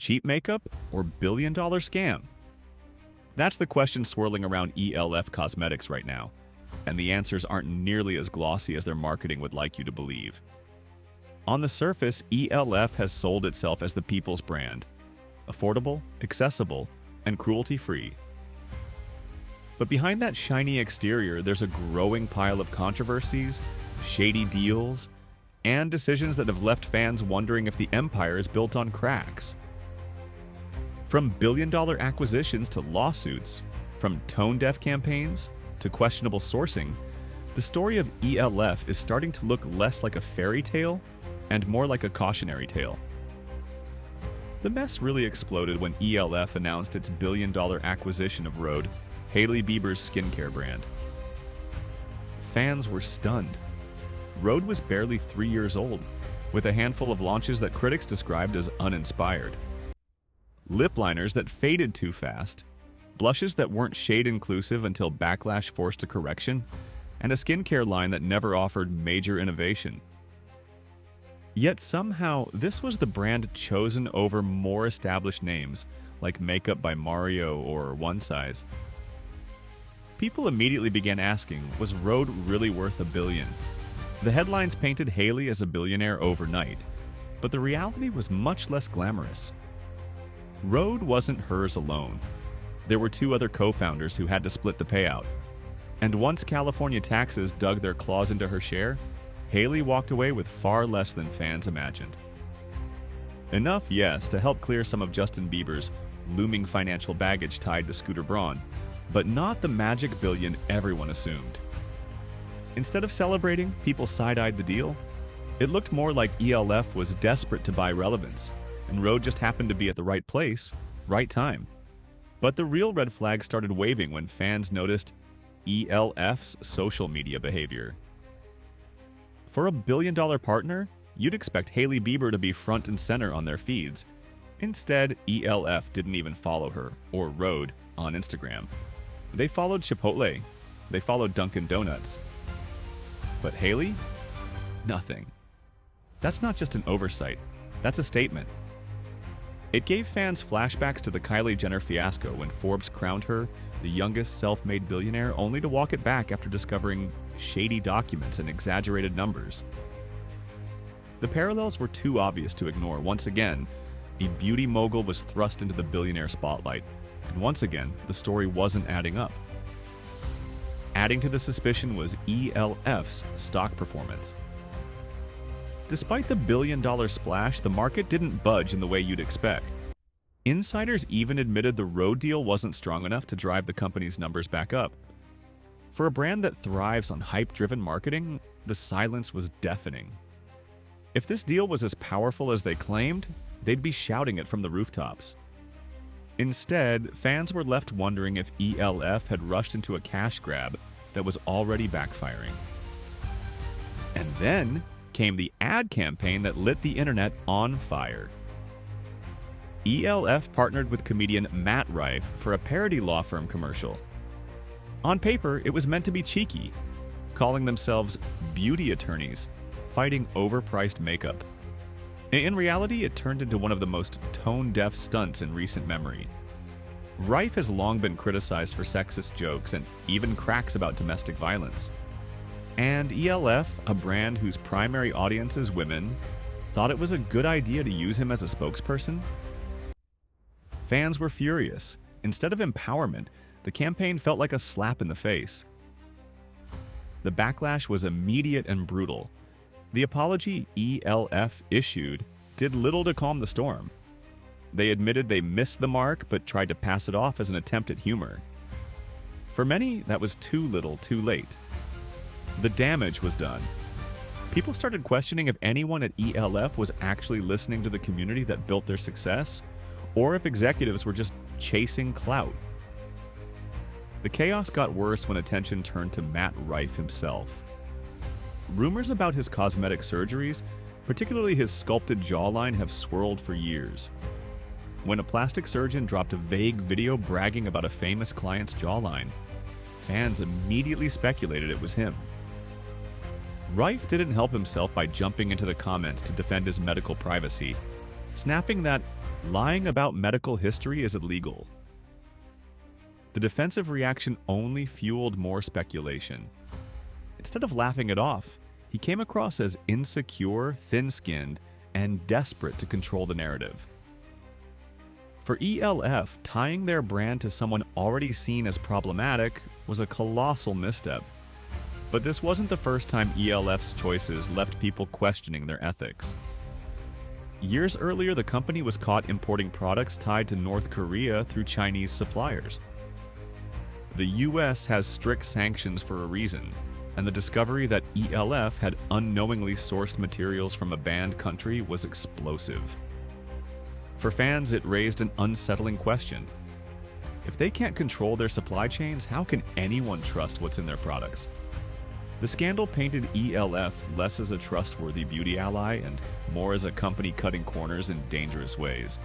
Cheap makeup or billion-dollar scam? That's the question swirling around e.l.f. cosmetics right now, and the answers aren't nearly as glossy as their marketing would like you to believe. On the surface, e.l.f. has sold itself as the people's brand. Affordable, accessible, and cruelty-free. But behind that shiny exterior, there's a growing pile of controversies, shady deals, and decisions that have left fans wondering if the empire is built on cracks. From billion-dollar acquisitions to lawsuits, from tone-deaf campaigns to questionable sourcing, the story of e.l.f. is starting to look less like a fairy tale and more like a cautionary tale. The mess really exploded when e.l.f. announced its billion-dollar acquisition of Rhode, Hailey Bieber's skincare brand. Fans were stunned. Rhode was barely 3 years old, with a handful of launches that critics described as uninspired. Lip liners that faded too fast, blushes that weren't shade-inclusive until backlash forced a correction, and a skincare line that never offered major innovation. Yet somehow, this was the brand chosen over more established names, like Makeup by Mario or One Size. People immediately began asking, was Rhode really worth $1 billion? The headlines painted Hailey as a billionaire overnight, but the reality was much less glamorous. Rhode wasn't hers alone. There were 2 other co-founders who had to split the payout. And once California taxes dug their claws into her share, Hailey walked away with far less than fans imagined. Enough, yes, to help clear some of Justin Bieber's looming financial baggage tied to Scooter Braun, but not the magic billion everyone assumed. Instead of celebrating, people side-eyed the deal. It looked more like e.l.f. was desperate to buy relevance, and Rhode just happened to be at the right place, right time. But the real red flag started waving when fans noticed e.l.f.'s social media behavior. For a billion-dollar partner, you'd expect Hailey Bieber to be front and center on their feeds. Instead, e.l.f. didn't even follow her, or Rhode, on Instagram. They followed Chipotle. They followed Dunkin' Donuts. But Hailey? Nothing. That's not just an oversight. That's a statement. It gave fans flashbacks to the Kylie Jenner fiasco when Forbes crowned her the youngest self-made billionaire, only to walk it back after discovering shady documents and exaggerated numbers. The parallels were too obvious to ignore. Once again, a beauty mogul was thrust into the billionaire spotlight, and once again, the story wasn't adding up. Adding to the suspicion was e.l.f.'s stock performance. Despite the billion-dollar splash, the market didn't budge in the way you'd expect. Insiders even admitted the Rhode deal wasn't strong enough to drive the company's numbers back up. For a brand that thrives on hype-driven marketing, the silence was deafening. If this deal was as powerful as they claimed, they'd be shouting it from the rooftops. Instead, fans were left wondering if e.l.f. had rushed into a cash grab that was already backfiring. And then came the ad campaign that lit the internet on fire. e.l.f. partnered with comedian Matt Rife for a parody law firm commercial. On paper, it was meant to be cheeky, calling themselves beauty attorneys, fighting overpriced makeup. In reality, it turned into one of the most tone-deaf stunts in recent memory. Rife has long been criticized for sexist jokes and even cracks about domestic violence. And e.l.f., a brand whose primary audience is women, thought it was a good idea to use him as a spokesperson? Fans were furious. Instead of empowerment, the campaign felt like a slap in the face. The backlash was immediate and brutal. The apology e.l.f. issued did little to calm the storm. They admitted they missed the mark but tried to pass it off as an attempt at humor. For many, that was too little, too late. The damage was done. People started questioning if anyone at e.l.f. was actually listening to the community that built their success, or if executives were just chasing clout. The chaos got worse when attention turned to Matt Rife himself. Rumors about his cosmetic surgeries, particularly his sculpted jawline, have swirled for years. When a plastic surgeon dropped a vague video bragging about a famous client's jawline, fans immediately speculated it was him. Rife didn't help himself by jumping into the comments to defend his medical privacy. snapping that lying about medical history is illegal. The defensive reaction only fueled more speculation. Instead of laughing it off, he came across as insecure, thin-skinned, and desperate to control the narrative. For e.l.f., tying their brand to someone already seen as problematic was a colossal misstep. But this wasn't the first time e.l.f.'s choices left people questioning their ethics. Years earlier, the company was caught importing products tied to North Korea through Chinese suppliers. The US has strict sanctions for a reason, and the discovery that e.l.f. had unknowingly sourced materials from a banned country was explosive. For fans, it raised an unsettling question. If they can't control their supply chains, how can anyone trust what's in their products? The scandal painted e.l.f. less as a trustworthy beauty ally and more as a company cutting corners in dangerous ways.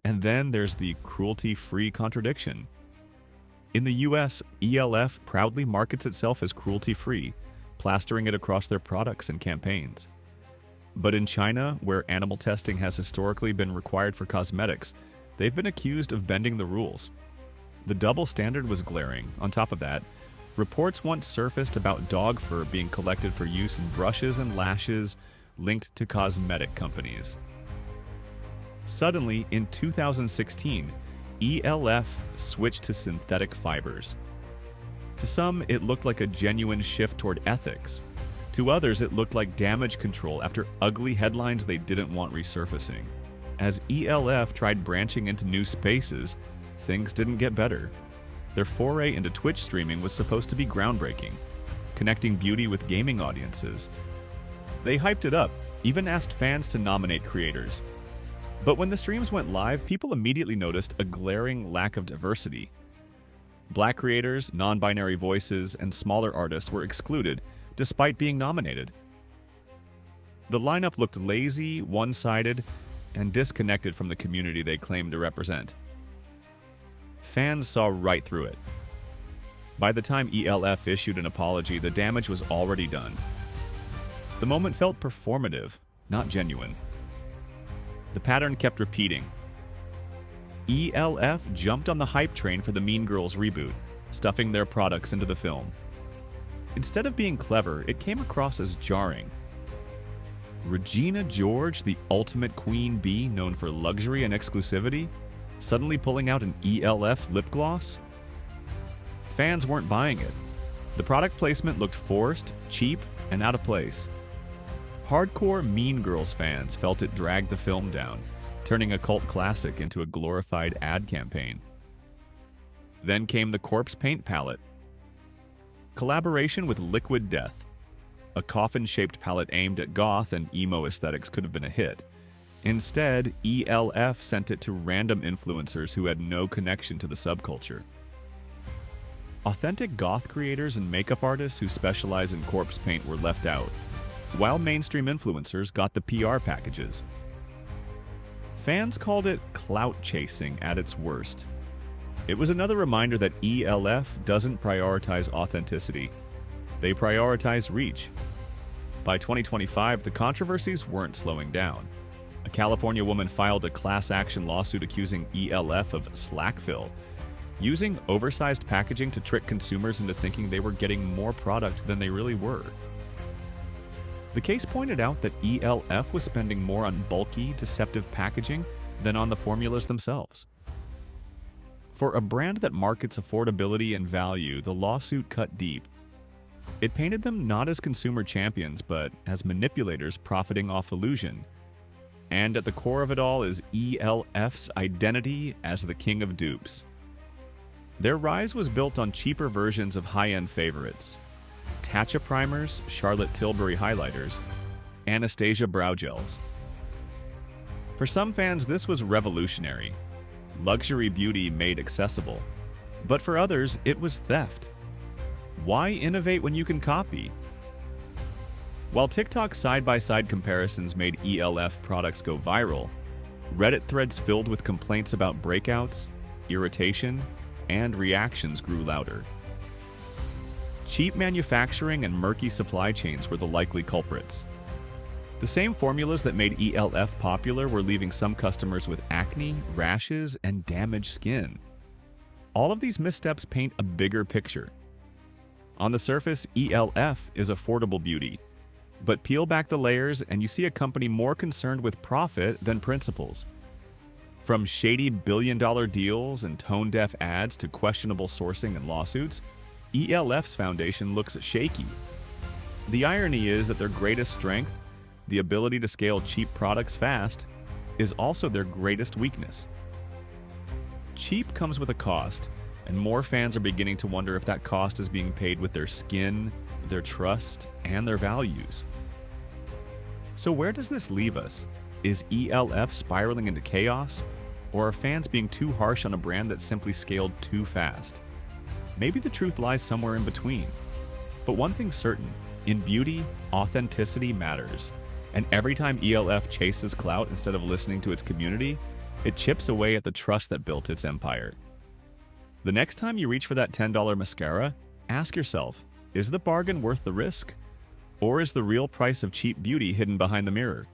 And then there's the cruelty-free contradiction. In the US, e.l.f. proudly markets itself as cruelty-free, plastering it across their products and campaigns. But in China, where animal testing has historically been required for cosmetics, they've been accused of bending the rules. The double standard was glaring. On top of that, reports once surfaced about dog fur being collected for use in brushes and lashes linked to cosmetic companies. Suddenly, in 2016, e.l.f. switched to synthetic fibers. To some, it looked like a genuine shift toward ethics. To others, it looked like damage control after ugly headlines they didn't want resurfacing. As e.l.f. tried branching into new spaces, things didn't get better. Their foray into Twitch streaming was supposed to be groundbreaking, connecting beauty with gaming audiences. They hyped it up, even asked fans to nominate creators. But when the streams went live, people immediately noticed a glaring lack of diversity. Black creators, non-binary voices, and smaller artists were excluded, despite being nominated. The lineup looked lazy, one-sided, and disconnected from the community they claimed to represent. Fans saw right through it. By the time e.l.f. issued an apology, the damage was already done. The moment felt performative, not genuine. The pattern kept repeating. e.l.f. jumped on the hype train for the Mean Girls reboot, stuffing their products into the film. Instead of being clever, it came across as jarring. Regina George, the ultimate queen bee known for luxury and exclusivity, suddenly pulling out an e.l.f. lip gloss? Fans weren't buying it. The product placement looked forced, cheap, and out of place. Hardcore Mean Girls fans felt it dragged the film down, turning a cult classic into a glorified ad campaign. Then came the corpse paint palette. Collaboration with Liquid Death. A coffin-shaped palette aimed at goth and emo aesthetics could have been a hit. Instead, e.l.f. sent it to random influencers who had no connection to the subculture. Authentic goth creators and makeup artists who specialize in corpse paint were left out, while mainstream influencers got the PR packages. Fans called it clout chasing at its worst. It was another reminder that e.l.f. doesn't prioritize authenticity. They prioritize reach. By 2025, the controversies weren't slowing down. A California woman filed a class action lawsuit accusing e.l.f. of slackfill, using oversized packaging to trick consumers into thinking they were getting more product than they really were. The case pointed out that e.l.f. was spending more on bulky, deceptive packaging than on the formulas themselves. For a brand that markets affordability and value, the lawsuit cut deep. It painted them not as consumer champions, but as manipulators profiting off illusion. And at the core of it all is e.l.f.'s identity as the king of dupes. Their rise was built on cheaper versions of high-end favorites. Tatcha primers, Charlotte Tilbury highlighters, Anastasia brow gels. For some fans, this was revolutionary. Luxury beauty made accessible. But for others, it was theft. Why innovate when you can copy? While TikTok side-by-side comparisons made e.l.f. products go viral, Reddit threads filled with complaints about breakouts, irritation, and reactions grew louder. Cheap manufacturing and murky supply chains were the likely culprits. The same formulas that made e.l.f. popular were leaving some customers with acne, rashes, and damaged skin. All of these missteps paint a bigger picture. On the surface, e.l.f. is affordable beauty, but peel back the layers and you see a company more concerned with profit than principles. From shady billion-dollar deals and tone-deaf ads to questionable sourcing and lawsuits, e.l.f.'s foundation looks shaky. The irony is that their greatest strength, the ability to scale cheap products fast, is also their greatest weakness. Cheap comes with a cost, and more fans are beginning to wonder if that cost is being paid with their skin, their trust, and their values. So where does this leave us? Is e.l.f. spiraling into chaos? Or are fans being too harsh on a brand that simply scaled too fast? Maybe the truth lies somewhere in between. But one thing's certain, in beauty, authenticity matters. And every time e.l.f. chases clout instead of listening to its community, it chips away at the trust that built its empire. The next time you reach for that $10 mascara, ask yourself, is the bargain worth the risk? Or is the real price of cheap beauty hidden behind the mirror?